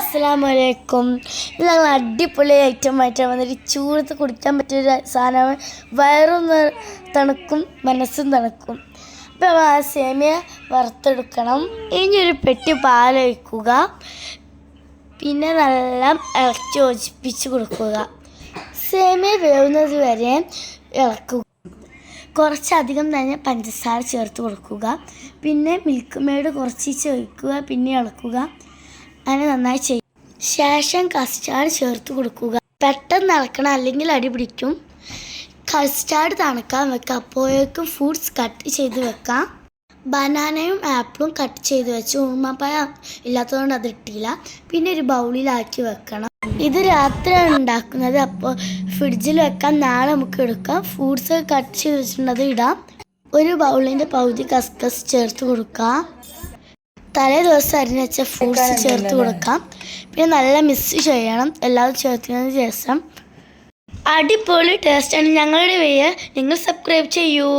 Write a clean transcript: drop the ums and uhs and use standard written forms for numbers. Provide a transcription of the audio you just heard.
അസ്സലാമലൈക്കും. ഇത് ഞങ്ങൾ അടിപൊളി ഐറ്റമായിട്ടാണ് വന്നിട്ട് ചൂടത്ത് കുടിക്കാൻ പറ്റിയൊരു സാധനമാണ്. വയറും തണുക്കും മനസ്സും തണുക്കും. അപ്പോൾ ആ സേമിയ വറുത്തെടുക്കണം. ഇനി ഒരു പെട്ടി പാലൊഴിക്കുക. പിന്നെ നല്ല ഇളക്കി യോജിപ്പിച്ച് കൊടുക്കുക. സേമിയ വേവുന്നത് വരെ ഇളക്കുക. കുറച്ചധികം തന്നെ പഞ്ചസാര ചേർത്ത് കൊടുക്കുക. പിന്നെ മിൽക്ക് മെയ്ഡ് കുറച്ച് ഒഴിക്കുക. പിന്നെ ഇളക്കുക. അങ്ങനെ നന്നായി ചെയ്യും. ശേഷം കസ്റ്റാർഡ് ചേർത്ത് കൊടുക്കുക. പെട്ടെന്ന് ഇളക്കണം, അല്ലെങ്കിൽ അടി പിടിക്കും. കസ്റ്റാർഡ് തണുക്കാൻ വെക്കുക. അപ്പോഴേക്കും ഫ്രൂട്ട്സ് കട്ട് ചെയ്ത് വെക്കാം. ബനാനയും ആപ്പിളും കട്ട് ചെയ്ത് വെച്ച് ഉറുമാപ്പഴം ഇല്ലാത്തതുകൊണ്ട് അത് ഇട്ടില്ല. പിന്നെ ഒരു ബൗളിലാക്കി വെക്കണം. ഇത് രാത്രിയാണ് ഉണ്ടാക്കുന്നത്. അപ്പോൾ ഫ്രിഡ്ജിൽ വെക്കാം. നാളെ നമുക്ക് എടുക്കാം. ഫ്രൂട്ട്സ് കട്ട് ചെയ്ത് വെച്ചിട്ടുള്ളത് ഇടാം. ഒരു ബൗളിൻ്റെ പകുതി കസ്കസ് ചേർത്ത് കൊടുക്കാം. തലേ ദിവസം അരിഞ്ഞ് വെച്ച ഫ്രൂട്ട്സ് ചേർത്ത് കൊടുക്കാം. പിന്നെ നല്ല മിക്സ് ചെയ്യണം. എല്ലാവരും ചേർത്തതിന് ശേഷം അടിപൊളി ടേസ്റ്റാണ്. ഞങ്ങളുടെ വീഡിയോ നിങ്ങൾ സബ്സ്ക്രൈബ് ചെയ്യൂ.